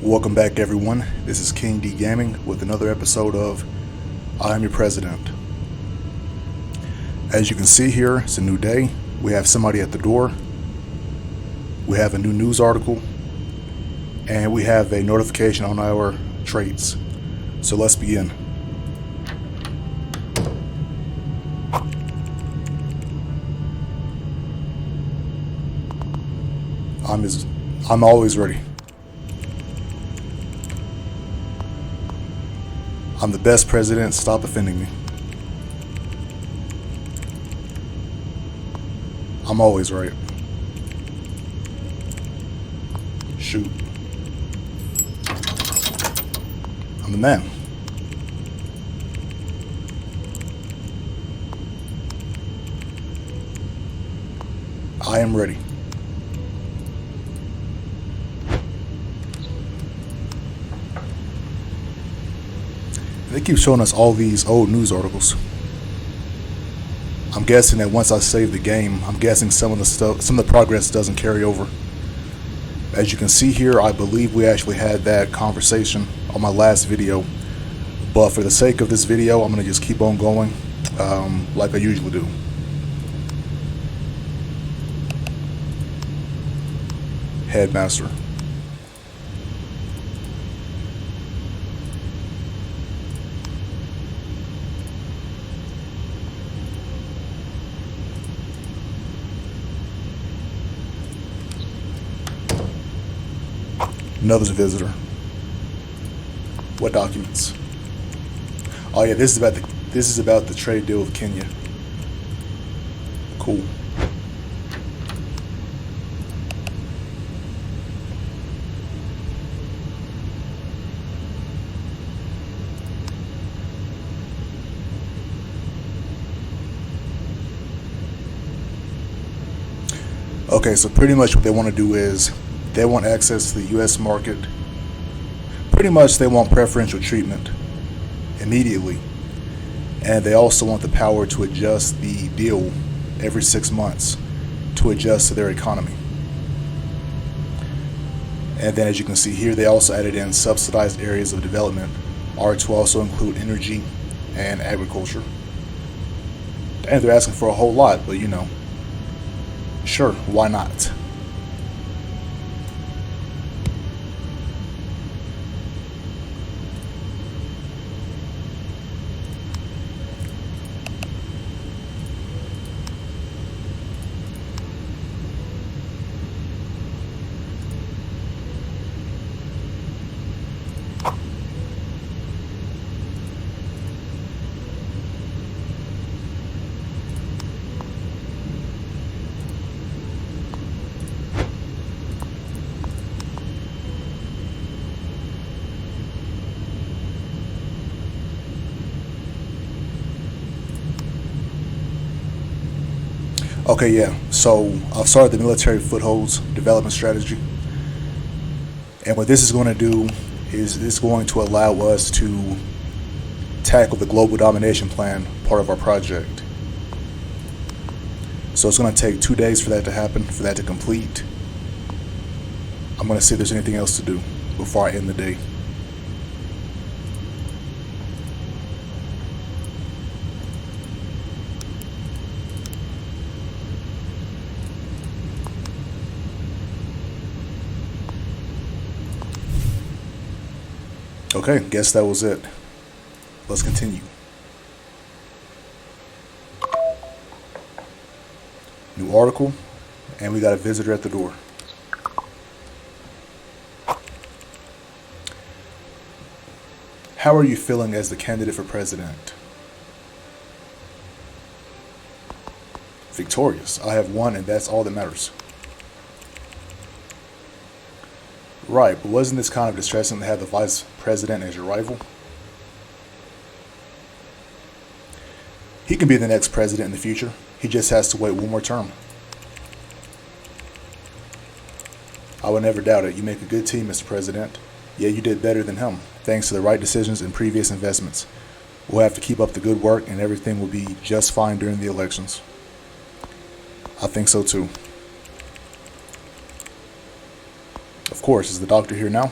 Welcome back, everyone. This is King D Gaming with another episode of I Am Your President. As you can see here, it's a new day. We have somebody at the door. We have a new news article. And we have a notification on our traits. So let's begin. I'm always ready. I'm the best president. Stop offending me. I'm always right. Shoot. I'm the man. I am ready. They keep showing us all these old news articles. I'm guessing that once I save the game, I'm guessing some of the progress doesn't carry over. As you can see here, I believe we actually had that conversation on my last video, but for the sake of this video, I'm gonna just keep on going like I usually do. Headmaster. Another visitor. What documents? Oh yeah, this is about the trade deal with Kenya. Cool. Okay, so pretty much what they want to do is they want access to the U.S. market. Pretty much they want preferential treatment immediately. And they also want the power to adjust the deal every 6 months to adjust to their economy. And then as you can see here, they also added in subsidized areas of development are to also include energy and agriculture. And they're asking for a whole lot, but you know, sure, why not? Okay, yeah, so I've started the military footholds development strategy. And what this is going to do is it's going to allow us to tackle the global domination plan, part of our project. So it's going to take 2 days for that to happen, for that to complete. I'm going to see if there's anything else to do before I end the day. Okay, guess that was it. Let's continue. New article, and we got a visitor at the door. How are you feeling as the candidate for president? Victorious. I have won, and that's all that matters. Right, but wasn't this kind of distressing to have the vice president as your rival? He can be the next president in the future. He just has to wait one more term. I would never doubt it. You make a good team, Mr. President. Yeah, you did better than him, thanks to the right decisions and previous investments. We'll have to keep up the good work, and everything will be just fine during the elections. I think so too. Of course, is the doctor here now?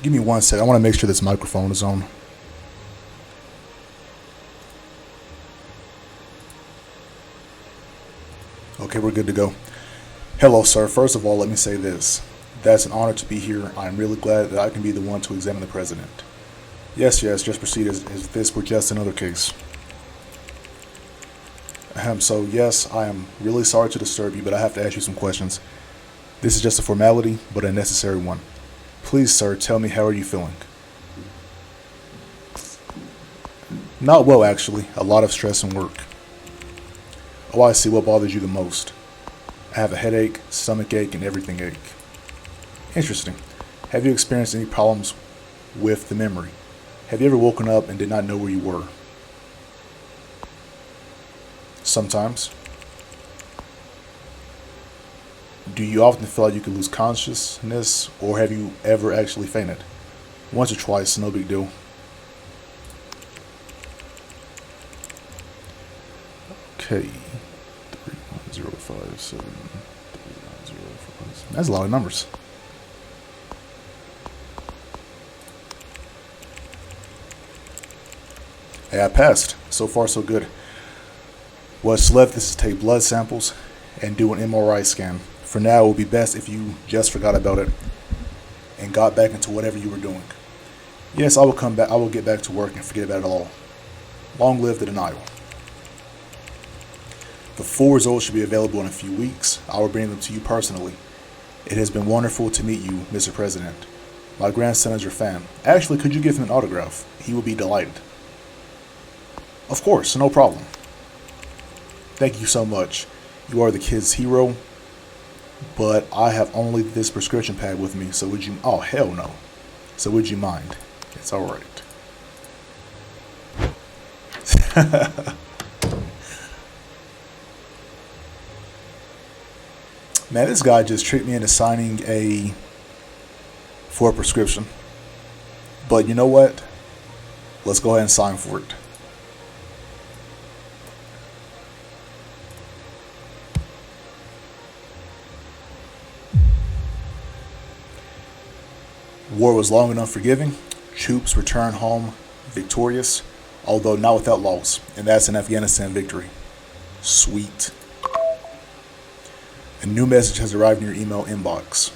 Give me 1 sec. I want to make sure this microphone is on. Okay, we're good to go. Hello, sir. First of all, let me say this. That's an honor to be here. I'm really glad that I can be the one to examine the president. Yes, just proceed as if this were just another case. So yes, I am really sorry to disturb you, but I have to ask you some questions. This is just a formality, but a necessary one. Please, sir, tell me, how are you feeling? Not well, actually. A lot of stress and work. Oh, I see. What bothers you the most? I have a headache, stomach ache, and everything ache. Interesting. Have you experienced any problems with the memory? Have you ever woken up and did not know where you were? Sometimes. Do you often feel like you could lose consciousness, or have you ever actually fainted? Once or twice, no big deal. Okay. 31057. That's a lot of numbers. Hey, I passed. So far, so good. What's left is to take blood samples and do an MRI scan. For now, it would be best if you just forgot about it and got back into whatever you were doing. Yes, I will come back. I will get back to work and forget about it all. Long live the denial. The full results should be available in a few weeks. I will bring them to you personally. It has been wonderful to meet you, Mr. President. My grandson is your fan. Actually, could you give him an autograph? He will be delighted. Of course, no problem. Thank you so much. You are the kid's hero. But I have only this prescription pad with me, so would you... Oh, hell no. So would you mind? It's alright. Man, this guy just tricked me into signing for a prescription. But you know what? Let's go ahead and sign for it. War was long and unforgiving. Troops returned home victorious, although not without loss. And that's an Afghanistan victory. Sweet. A new message has arrived in your email inbox.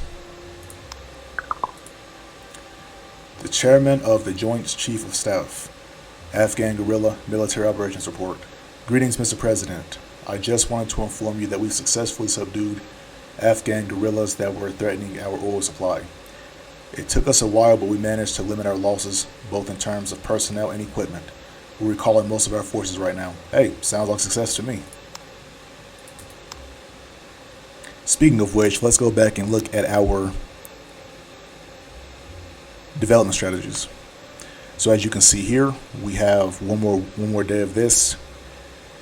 The chairman of the Joint Chief of Staff, Afghan Guerrilla Military Operations Report. Greetings, Mr. President. I just wanted to inform you that we successfully subdued Afghan guerrillas that were threatening our oil supply. It took us a while, but we managed to limit our losses, both in terms of personnel and equipment. We're recalling most of our forces right now. Hey, sounds like success to me. Speaking of which, let's go back and look at our development strategies. So as you can see here, we have one more day of this,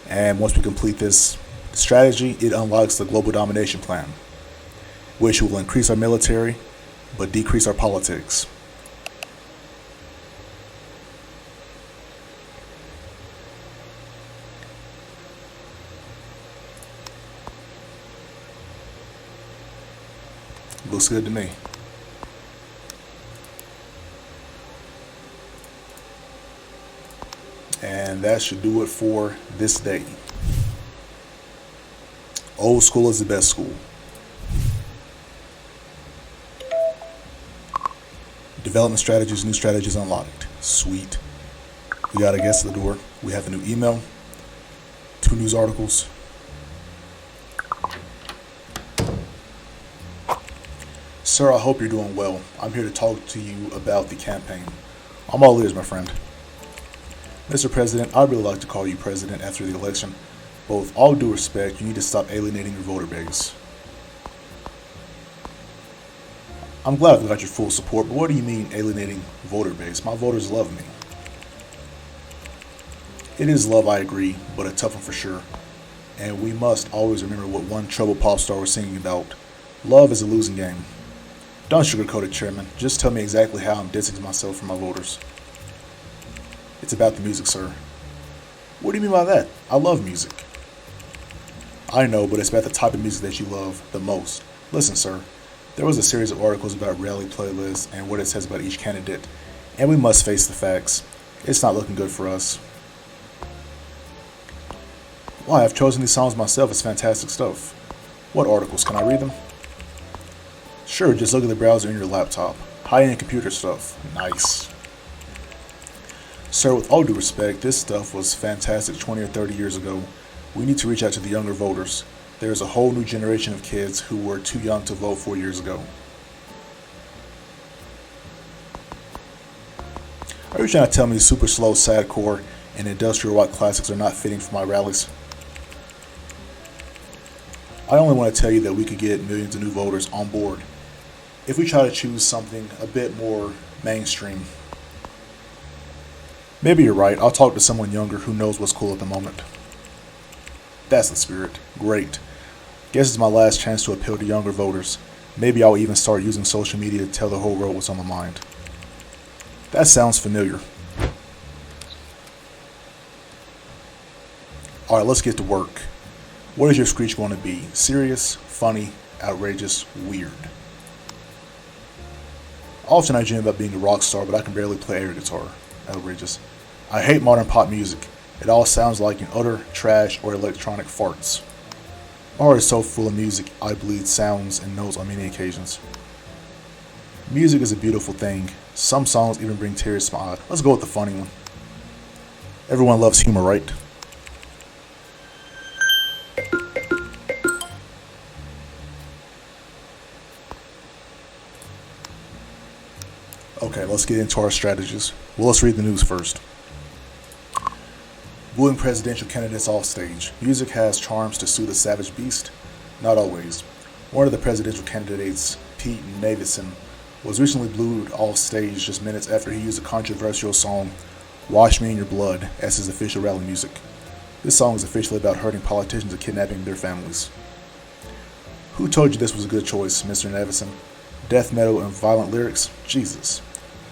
and once we complete this strategy, it unlocks the global domination plan, which will increase our military but decrease our politics. Looks good to me. And that should do it for this day. Old school is the best school. Development strategies, new strategies unlocked. Sweet. We got a guest at the door. We have a new email, 2 news articles. Sir, I hope you're doing well. I'm here to talk to you about the campaign. I'm all ears, my friend. Mr. President, I'd really like to call you president after the election. But with all due respect, you need to stop alienating your voter base. I'm glad I got your full support, but what do you mean alienating voter base? My voters love me. It is love, I agree, but a tough one for sure. And we must always remember what one troubled pop star was singing about. Love is a losing game. Don't sugarcoat it, Chairman. Just tell me exactly how I'm distancing myself from my voters. It's about the music, sir. What do you mean by that? I love music. I know, but it's about the type of music that you love the most. Listen, sir. There was a series of articles about rally playlists and what it says about each candidate, and we must face the facts. It's not looking good for us. Why, I've chosen these songs myself. It's fantastic stuff. What articles? Can I read them? Sure, just look at the browser in your laptop. High-end computer stuff. Nice. Sir, with all due respect, this stuff was fantastic 20 or 30 years ago. We need to reach out to the younger voters. There's a whole new generation of kids who were too young to vote 4 years ago. Are you trying to tell me super slow sadcore and industrial rock classics are not fitting for my rallies? I only want to tell you that we could get millions of new voters on board if we try to choose something a bit more mainstream. Maybe you're right. I'll talk to someone younger who knows what's cool at the moment. That's the spirit. Great. Guess it's my last chance to appeal to younger voters. Maybe I'll even start using social media to tell the whole world what's on my mind. That sounds familiar. Alright, let's get to work. What is your screech going to be? Serious, funny, outrageous, weird? Often I dream about being a rock star, but I can barely play air guitar. Outrageous. I hate modern pop music. It all sounds like an utter trash or electronic farts. My heart is so full of music, I bleed sounds and notes on many occasions. Music is a beautiful thing. Some songs even bring tears to my eyes. Let's go with the funny one. Everyone loves humor, right? Okay, let's get into our strategies. Well, let's read the news first. Booing presidential candidates off stage. Music has charms to soothe a savage beast? Not always. One of the presidential candidates, Pete Davidson, was recently booed off stage just minutes after he used a controversial song, Wash Me in Your Blood, as his official rally music. This song is officially about hurting politicians and kidnapping their families. Who told you this was a good choice, Mr. Davidson? Death metal and violent lyrics? Jesus.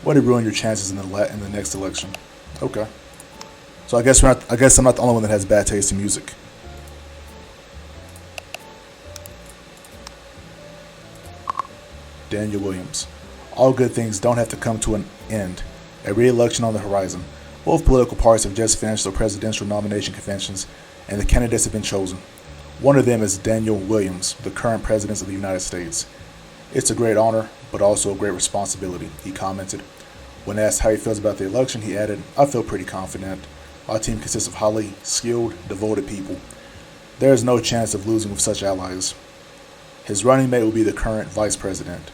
Way to ruin your chances in the next election. Okay. So I guess I'm not the only one that has bad taste in music. Daniel Williams. All good things don't have to come to an end. A re-election on the horizon. Both political parties have just finished their presidential nomination conventions, and the candidates have been chosen. One of them is Daniel Williams, the current president of the United States. It's a great honor, but also a great responsibility, he commented. When asked how he feels about the election, he added, I feel pretty confident. Our team consists of highly skilled, devoted people. There is no chance of losing with such allies. His running mate will be the current vice president.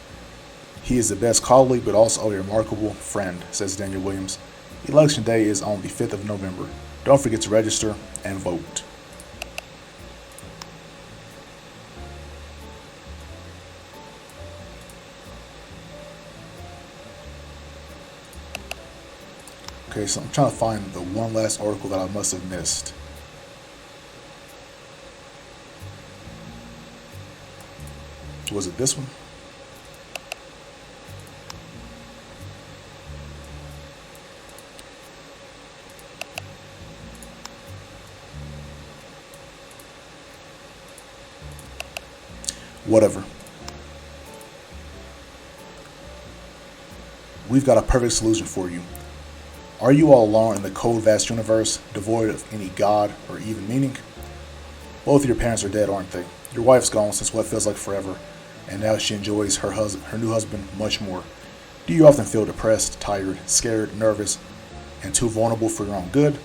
He is the best colleague, but also a remarkable friend, says Daniel Williams. Election day is on the 5th of November. Don't forget to register and vote. Okay, so I'm trying to find the one last article that I must have missed. Was it this one? Whatever. We've got a perfect solution for you. Are you all alone in the cold, vast universe, devoid of any God or even meaning? Both of your parents are dead, aren't they? Your wife's gone since what feels like forever, and now she enjoys her new husband much more. Do you often feel depressed, tired, scared, nervous, and too vulnerable for your own good?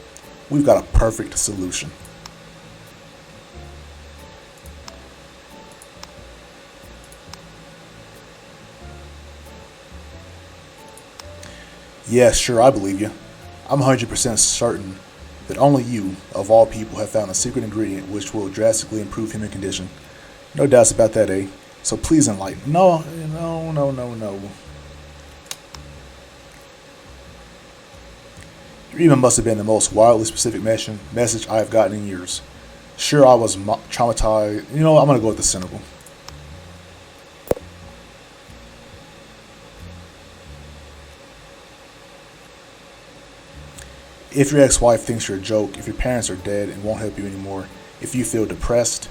We've got a perfect solution. Yeah, sure, I believe you. I'm 100% certain that only you, of all people, have found a secret ingredient which will drastically improve human condition. No doubts about that, eh? So please enlighten. No. Your email must have been the most wildly specific message I have gotten in years. Sure, I was traumatized. You know what? I'm going to go with the cynical. If your ex-wife thinks you're a joke, if your parents are dead and won't help you anymore, if you feel depressed,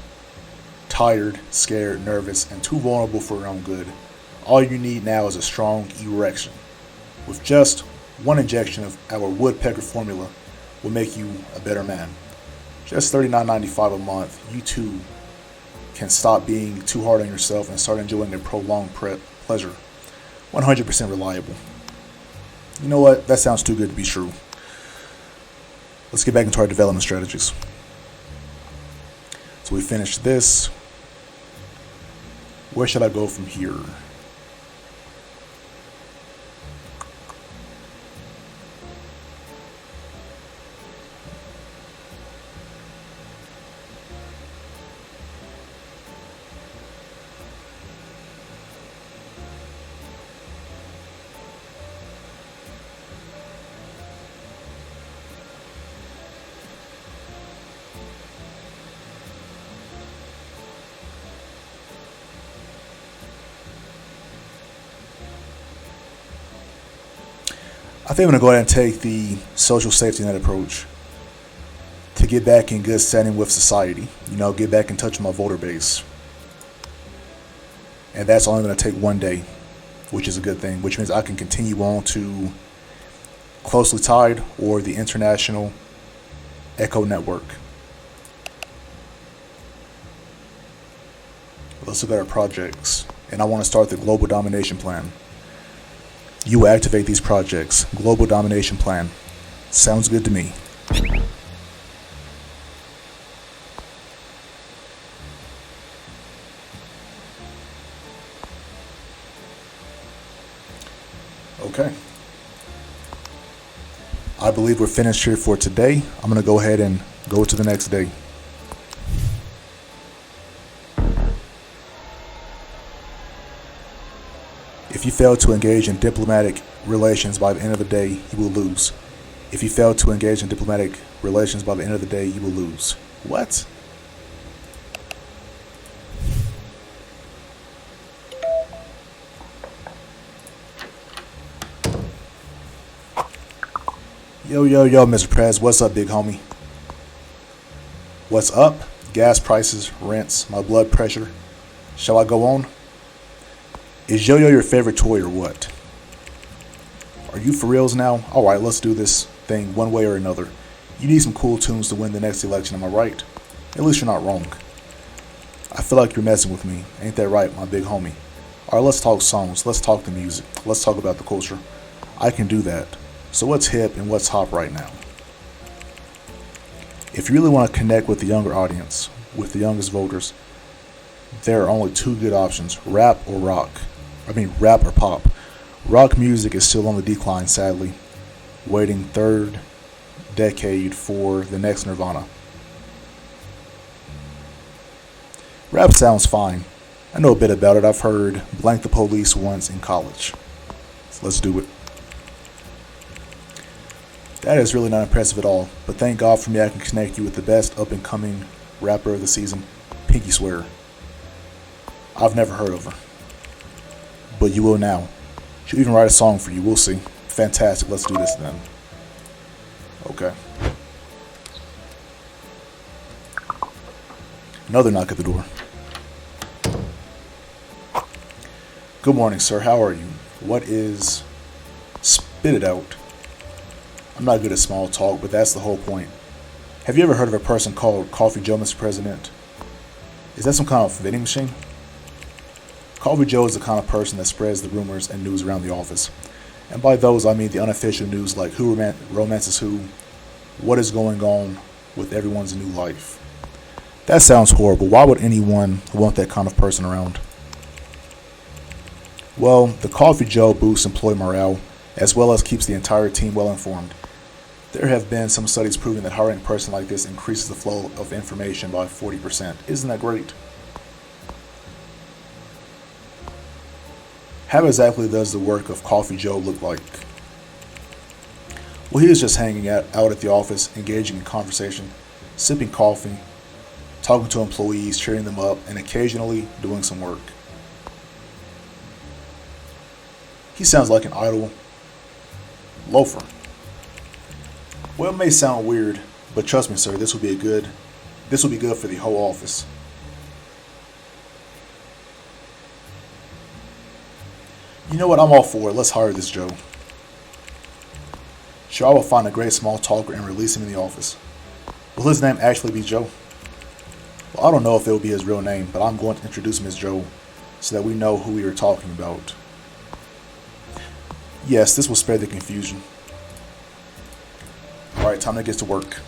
tired, scared, nervous, and too vulnerable for your own good. All you need now is a strong erection. With just one injection of our woodpecker formula will make you a better man. Just $39.95 a month, you too can stop being too hard on yourself and start enjoying a prolonged pleasure. 100% reliable. You know what? That sounds too good to be true. Let's get back into our development strategies. So we finished this. Where should I go from here? I think I'm going to go ahead and take the social safety net approach to get back in good standing with society. Get back in touch with my voter base. And that's only going to take one day, which is a good thing, which means I can continue on to Closely Tied or the International Echo Network. Let's look at our projects. And I want to start the Global Domination Plan. You will activate these projects. Global Domination Plan. Sounds good to me. Okay. I believe we're finished here for today. I'm going to go ahead and go to the next day. If you fail to engage in diplomatic relations by the end of the day, you will lose. If you fail to engage in diplomatic relations by the end of the day, you will lose. What? Yo, Mr. Prez, what's up, big homie? What's up? Gas prices, rents, my blood pressure. Shall I go on? Is yo-yo your favorite toy or what? Are you for reals now? Alright, let's do this thing one way or another. You need some cool tunes to win the next election, am I right? At least you're not wrong. I feel like you're messing with me. Ain't that right, my big homie? Alright, let's talk songs. Let's talk the music. Let's talk about the culture. I can do that. So what's hip and what's hot right now? If you really want to connect with the younger audience, with the youngest voters, there are only two good options, rap or rock. Rap or pop. Rock music is still on the decline, sadly. Waiting third decade for the next Nirvana. Rap sounds fine. I know a bit about it. I've heard Blank the Police once in college. So let's do it. That is really not impressive at all, but thank God for me I can connect you with the best up-and-coming rapper of the season, Pinky Swear. I've never heard of her, but you will now. She'll even write a song for you, we'll see. Fantastic, let's do this then. Okay. Another knock at the door. Good morning, sir, how are you? What is... Spit it out. I'm not good at small talk, but that's the whole point. Have you ever heard of a person called Coffee Joe, Mr. President? Is that some kind of vending machine? Coffee Joe is the kind of person that spreads the rumors and news around the office. And by those, I mean the unofficial news like who romances who, what is going on with everyone's new life. That sounds horrible. Why would anyone want that kind of person around? Well, the Coffee Joe boosts employee morale, as well as keeps the entire team well informed. There have been some studies proving that hiring a person like this increases the flow of information by 40%. Isn't that great? How exactly does the work of Coffee Joe look like? Well, he is just hanging out at the office, engaging in conversation, sipping coffee, talking to employees, cheering them up, and occasionally doing some work. He sounds like an idle loafer. Well, it may sound weird, but trust me, sir, this will be good for the whole office. You know what? I'm all for it. Let's hire this Joe. Sure, I will find a great small talker and release him in the office. Will his name actually be Joe? Well, I don't know if it will be his real name, but I'm going to introduce him as Joe so that we know who we are talking about. Yes, this will spare the confusion. Alright, time to get to work.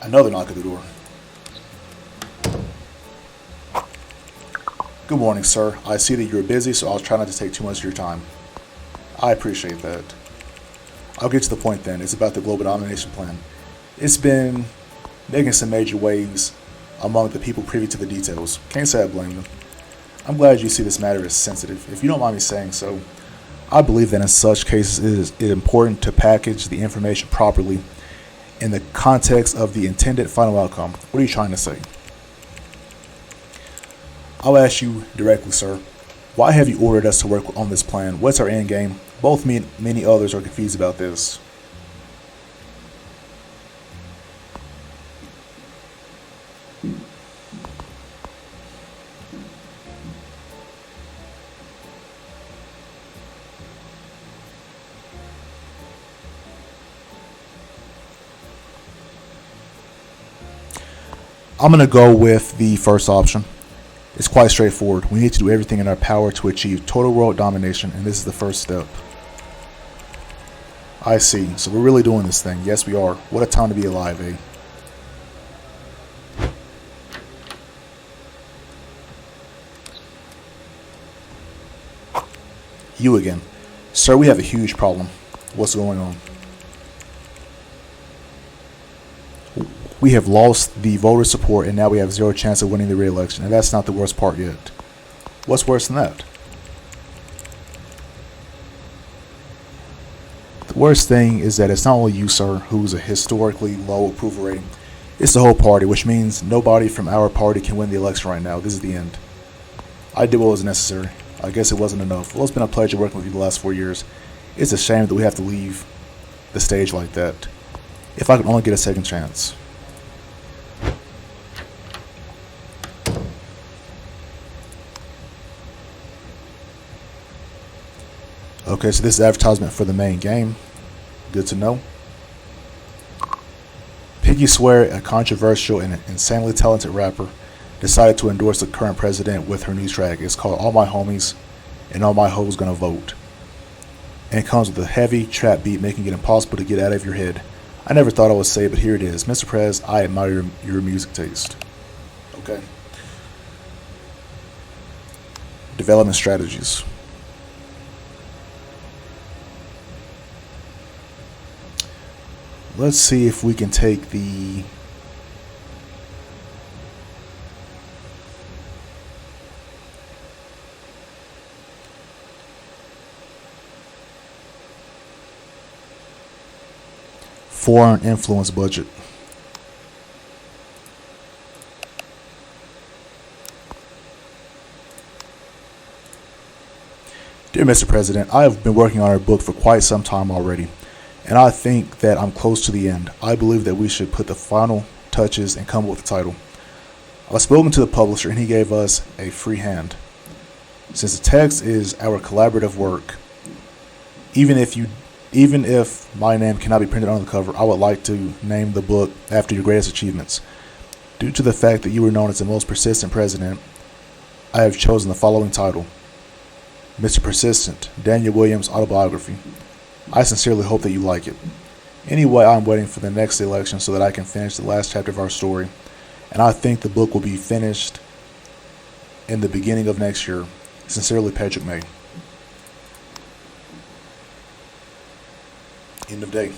Another knock at the door. Good morning, sir. I see that you're busy, so I'll try not to take too much of your time. I appreciate that. I'll get to the point then. It's about the global domination plan. It's been making some major waves among the people privy to the details. Can't say I blame them. I'm glad you see this matter as sensitive. If you don't mind me saying so, I believe that in such cases it is important to package the information properly in the context of the intended final outcome. What are you trying to say? I'll ask you directly, sir. Why have you ordered us to work on this plan? What's our end game? Both me and many others are confused about this. I'm going to go with the first option. It's quite straightforward. We need to do everything in our power to achieve total world domination, and this is the first step. I see. So we're really doing this thing. Yes, we are. What a time to be alive, eh? You again. Sir, we have a huge problem. What's going on? We have lost the voter support, and now we have zero chance of winning the re-election, and that's not the worst part yet. What's worse than that? The worst thing is that it's not only you, sir, who's a historically low approval rating. It's the whole party, which means nobody from our party can win the election right now. This is the end. I did what was necessary. I guess it wasn't enough. Well, it's been a pleasure working with you the last 4 years. It's a shame that we have to leave the stage like that. If I could only get a second chance. Okay, so this is advertisement for the main game. Good to know. Piggy Swear, a controversial and insanely talented rapper, decided to endorse the current president with her new track. It's called All My Homies and All My Hoes Gonna Vote. And it comes with a heavy trap beat, making it impossible to get out of your head. I never thought I would say it, but here it is. Mr. Prez, I admire your music taste. Okay. Development strategies. Let's see if we can take the foreign influence budget. Dear Mr. President, I have been working on our book for quite some time already, and I think that I'm close to the end. I believe that we should put the final touches and come up with the title. I've spoken to the publisher and he gave us a free hand. Since the text is our collaborative work, even if my name cannot be printed on the cover, I would like to name the book after your greatest achievements. Due to the fact that you were known as the most persistent president, I have chosen the following title: Mr. Persistent, Daniel Williams' Autobiography. I sincerely hope that you like it. Anyway, I'm waiting for the next election so that I can finish the last chapter of our story, and I think the book will be finished in the beginning of next year. Sincerely, Patrick May. End of day.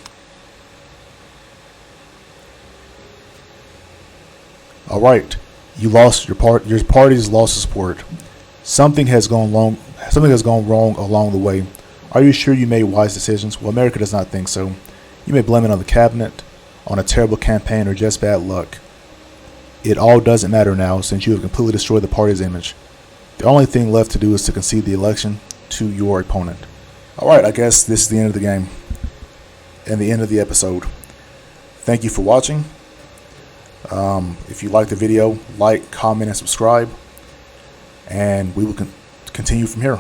All right, you lost your party's lost support. Something has gone wrong along the way. Are you sure you made wise decisions? Well, America does not think so. You may blame it on the cabinet, on a terrible campaign, or just bad luck. It all doesn't matter now, since you have completely destroyed the party's image. The only thing left to do is to concede the election to your opponent. Alright, I guess this is the end of the game and the end of the episode. Thank you for watching. If you like the video, like, comment, and subscribe. And we will continue from here.